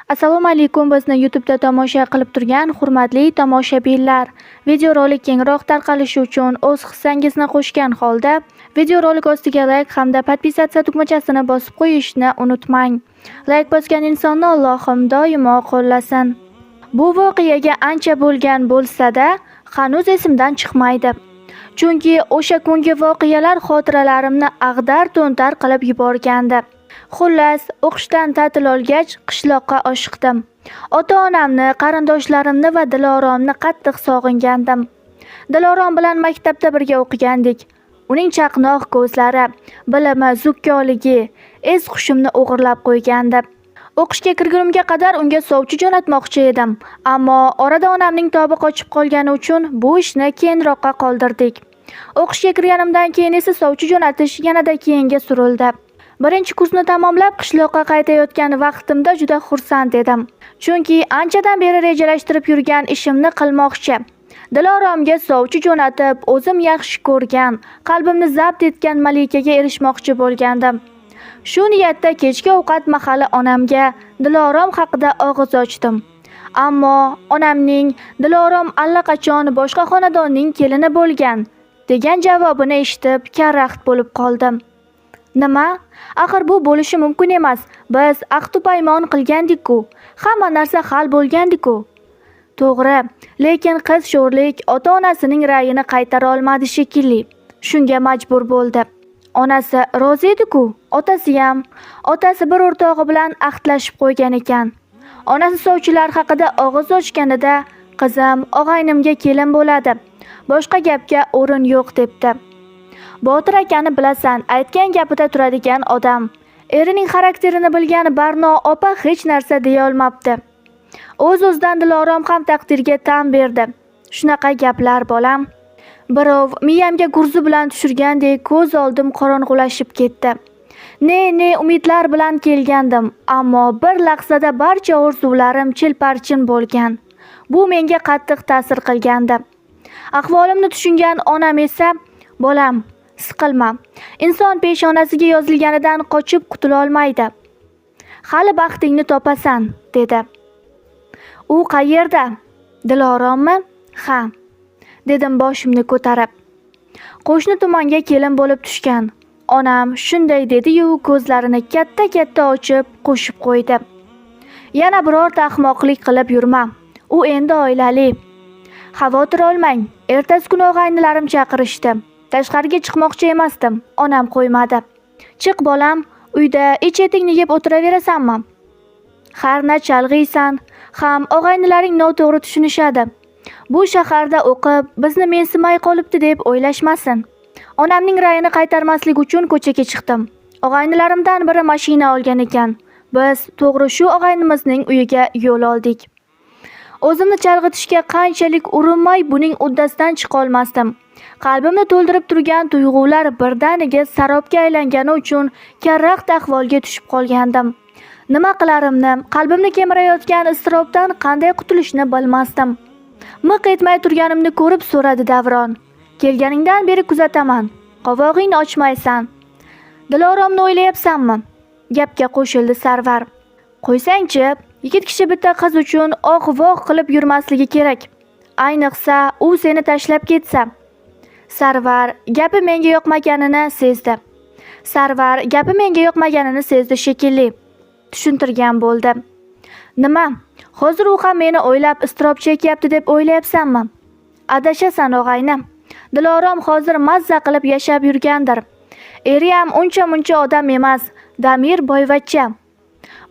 Assalomu alaykum, bizni YouTube'da tomosha qilib turgan hurmatli tomoshabinlar. Videorolik kengroq tarqalishi uchun o'z hissangizni qo'shgan holda videorolik ostiga like hamda podpisatsiya tugmachasini bosib qo'yishni unutmang. Like bosgan insonni Allohim doimo qo'llasin. Bu voqeaga ancha bo'lgan bo'lsa-da, hanuz esimdan chiqmaydi. Chunki o'sha kungi voqealar xotiralarimni ag'dar-to'ntar qilib yuborgandi. Xullas, o'qishdan ta'til olgach qishloqqa oshiqdim. Ota-onamni, qarindoshlarimni va Diloromni qattiq sog'ingandim. Dilorom bilan maktabda birga o'qigandik. Uning chaqnoq ko'zlari, bilimi, zukkoligi es-hushimni o'g'irlab qo'ygandi. O'qishga kirgunimga qadar unga sovchi jo'natmoqchi edim, ammo orada onamning tobi qochib qolgani uchun bu ishni keyinroqqa qoldirdik. O'qishga kirganimdan keyin esa sovchi jo'natish yanada keyinga surildi. Birinchi kursni tamomlab qishloqqa qaytayotgan vaqtimda juda xursand edim. Chunki anchadan beri rejalashtirib yurgan ishimni qilmoqchi. Diloromga sovchi jo'natib, o'zim yaxshi ko'rgan, qalbimni zabt etgan malikaga erishmoqchi bo'lgandim. Shu niyatda kechki ovqat mahali onamga Dilorom haqida og'iz ochdim. Ammo onamning Dilorom allaqachon boshqa xonadonning kelini bo'lgan degan javobini eshitib karaxt bo'lib qoldim. Nima? Axir bu bo'lishi mumkin emas. Biz aqd paymon qilgandik-ku. Hamma narsa hal bo'lgandik-ku. To'g'ri, lekin qiz sho'rlik ota-onasining ra'yini qaytara olmadi shekilli. Shunga majbur bo'ldi. Onasi rozi edi-ku, otasi ham. Otasi bir o'rtog'i bilan ahdlashib qo'ygan ekan. Onasi sovchilar haqida og'iz ochganida, qizim og'aynimga kelin bo'ladi. Boshqa gapga o'rin yo'q debdi. Botir akani bilasan, aytgan gapida turadigan odam. Erining xarakterini bilgan Barno opa hech narsa deya olmabdi. O'z-o'zidan Dilorom ham taqdirga tan berdi. Shunaqa gaplar bolam. Birov miyamga gurzi bilan tushirgandek ko'z oldim qorong'ulashib ketdi. Ne umidlar bilan kelgandim, ammo bir lahzada barcha orzularim chilparchin bo'lgan. Bu menga qattiq ta'sir qilgandi. Ahvolimni tushungan onam esa, bolam, siqilma. Inson peshonasiga yozilganidan qochib qutula olmaydi. Hali baxtingni topasan, dedi. U qayerda? Dilorommi? Ha, dedim boshimni ko'tarib. Qo'shni tumonga kelin bo'lib tushgan. Onam shunday dedi-yu, ko'zlarini katta-katta ochib qo'shib qo'ydi. Yana birorta ahmoqlik qilib yurma. U endi oilali. Xavotir olmang. Ertasi kuni og'aynilarim chaqirishdi. Tashqariga chiqmoqchi emasdim. Onam qo'ymadi. Chiq bolam, uyda ich-etingni yeb o'tiraverasanmi? Harna chalg'iysan, ham og'aynilaring noto'g'ri tushunishadi. Bu shaharda o'qib, bizni mensimay qolibdi deb o'ylashmasin. Onamning ra'yini qaytarmaslik uchun ko'chaga chiqdim. Og'aynilarimdan biri mashina olgan ekan. Biz to'g'ri shu og'aynimizning uyiga yo'l oldik. O'zimni chalg'itishga qanchalik urinmay buning uddasidan chiqa olmasdim. Qalbimni to'ldirib turgan tuyg'ular birdaniga sarobga aylangani uchun karaxt ahvolga tushib qolgandim. Nima qilarimni, qalbimni kemirayotgan iztirobdan qanday qutulishni bilmasdim. Miq etmay turganimni ko'rib so'radi Davron. Kelganingdan beri kuzataman. Qovog'ingni ochmaysan. Diloromni o'ylayapsanmi? Gapga qo'shildi Sarvar. Qo'ysangchi, yigit kishi bitta qiz uchun oq-voq qilib yurmasligi kerak. Ayniqsa, u seni tashlab ketsa. Sarvar gapi menga yoqmaganini sezdi shekilli. Tushuntirgan bo'ldi. Nima? Hozir u ham meni o'ylab iztirob chekyapti deb o'ylayapsanmi? Adashasan og'ayni. Dilorom hozir mazza qilib yashab yurgandir. Eri ham uncha-muncha odam emas, damir boyvachcha.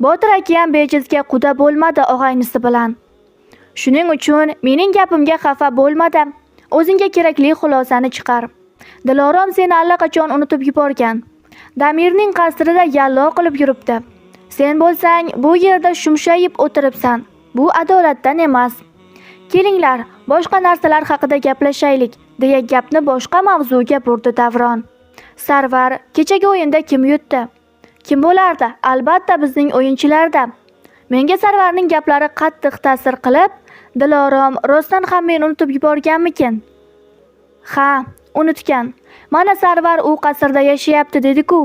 Botir aka ham bejizga quda bo'lmadi og'aynisi bilan. Shuning uchun mening gapimga xafa bo'lmadi. O'zingga kerakli xulosani chiqar. Dilorom seni allaqachon unutib yuborgan. Damirning qasrida yallo qilib yuribdi. Sen bo'lsang bu yerda shumshayib o'tiribsan. Bu adolatdan emas. Kelinglar, boshqa narsalar haqida gaplashaylik, deya gapni boshqa mavzuga burdi Davron. Sarvar, kechagi o'yinda kim yutdi? Kim bo'lardi? Albatta bizning o'yinchilarda. Menga Sarvarning gaplari qattiq ta'sir qilib, Dilorom rostdan ham meni unutib yuborganmikin? Ha, unutgan. Mana Sarvar u qasrda yashayapti dedi-ku.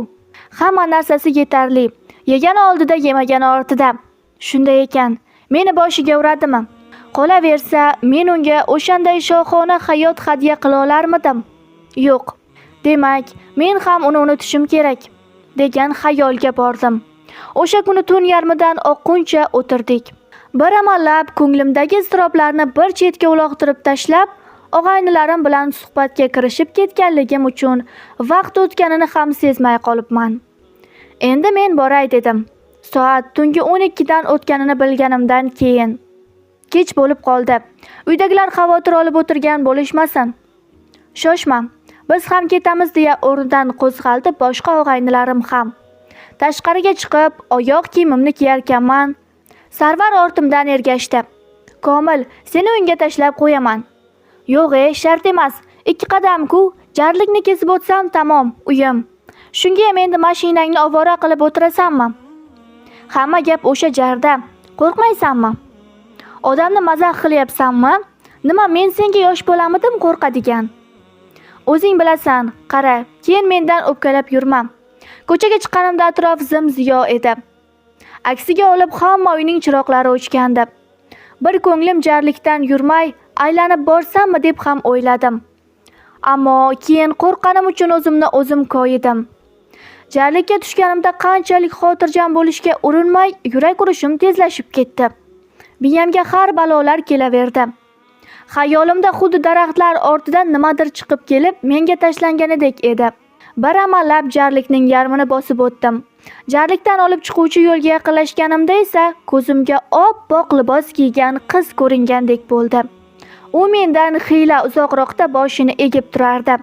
Hamma narsasi yetarli. Yegan oldida, yemagan ortida. Shunday ekan, meni boshiga uradimi? Qolaversa, men unga o'shanday shohona hayot hadya qila olarmidim? Yo'q. Demak, men ham uni unutishim kerak, degan xayolga bordim. O'sha kuni tun yarmidan oqquncha o'tirdik. Bir amallab ko'nglimdagi iztiroblarni bir chetga uloqtirib tashlab, og'aynilarim bilan suhbatga kirishib ketganligim uchun vaqt o'tganini ham sezmay qolibman. Endi men boray dedim. Soat tungi 12 dan o'tganini bilganimdan keyin. Kech bo'lib qoldi. Uydagilar xavotir olib o'tirgan bo'lishmasin. Shoshma, biz ham ketamiz deya o'rnidan qo'zg'aldi boshqa og'aynilarim ham. Tashqariga chiqib, oyoq kiyimimni kiyarkanman. Sarvar ortimdan ergashdi. Komil, seni uyga tashlab qo'yaman. Yo'q, shart emas. 2 qadam-ku, jarlikni kesib o'tsam tamom, uyim. Shunga ham endi mashinangni ovora qilib o'tirasanmi? Hamma gap o'sha jarda. Qo'rqmaysanmi? Odamni mazax qilyapsanmi? Nima, men senga yosh bo'lamidim qo'rqadigan? O'zing bilasan, qara, keyin mendan o'pkalab yurma. Ko'chaga chiqqanimda atrof zim-ziyo edi. Aksiga olib hamma uyning chiroqlari o'chgandi. Bir ko'nglim jarlikdan yurmay, aylanib borsammi deb ham o'yladim. Ammo keyin qo'rqqanim uchun o'zimni o'zim koyidim. Jarlikka tushganimda qanchalik xotirjam bo'lishga urinmay, yurak urishim tezlashib ketdi. Miyamga har balolar kelaverdi. Xayolimda xuddi daraxtlar ortidan nimadir chiqib kelib, menga tashlanganidek edi. Bir amallab jarlikning yarmini bosib o'tdim. Jarlikdan olib chiquvchi yo'lga yaqinlashganimda esa ko'zimga oppoq libos kiygan qiz ko'ringandek bo'ldi. U mendan xiyla uzoqroqda boshini egib turardi.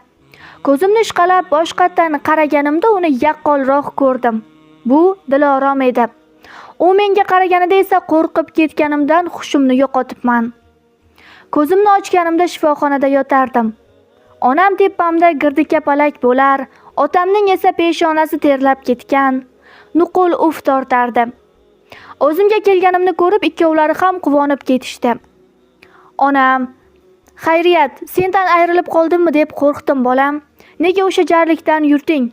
Ko'zimni ishqalab boshqatdan qaraganimda uni yaqqolroq ko'rdim. Bu Dilorom edi. U menga qaraganida esa qo'rqib ketganimdan hushimni yo'qotibman. Ko'zimni ochganimda shifoxonada yotardim. Onam tepamda girdikapalak bo'lar, otamning esa peshonasi terlab ketgan, nuqul uf tortardi. O'zimga kelganimni ko'rib ikkovlari ham quvonib ketishdi. Onam, "Xayriyat, sendan ayrilib qoldimmi deb qo'rqdim bolam. Nega o'sha jarlikdan yurding?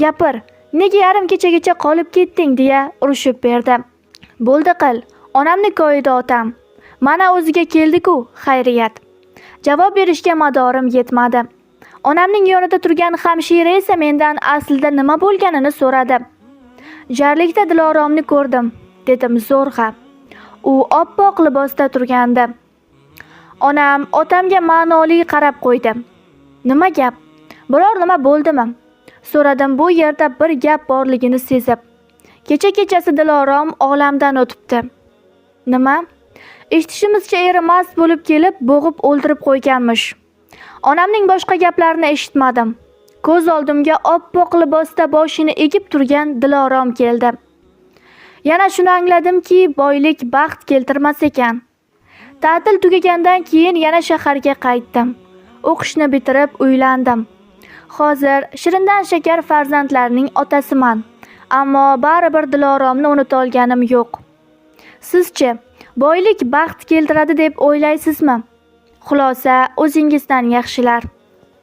Gapir, nega yarim kechagacha qolib ketding?" deya urushib berdi. "Bo'ldi qil, onamni koyida otam. Mana o'ziga keldi-ku, xayriyat." Javob berishga madorim yetmadi. Onamning yonida turgan hamshira esa mendan aslida nima bo'lganini so'radi. "Jarlikda Diloromni ko'rdim", dedim zo'rg'a. U oppoq libosda turgandi. Onam otamga ma'noli qarab qo'ydi. "Nima gap? Biror nima bo'ldimi?" so'radim bu yerda bir gap borligini sezib. Kecha-kechasi Dilorom olamdan o'tibdi. "Nima?" Eshitishimizcha eri mast bo'lib kelib, bo'g'ib o'ldirib qo'yganmish. Onamning boshqa gaplarini eshitmadim. Ko'z oldimga oppoq libosda boshini egib turgan Dilorom keldi. Yana shuni angladimki, boylik baxt keltirmas ekan. Ta'til tugagandan keyin yana shaharga qaytdim. O'qishni bitirib uylandim. Hozir shirindan shakar farzandlarning otasiman. Ammo baribir Diloromni unuta olganim yo'q. Sizchi, boylik baxt keltiradi deb o'ylaysizmi? Xulosa o'zingizdan yaxshilar.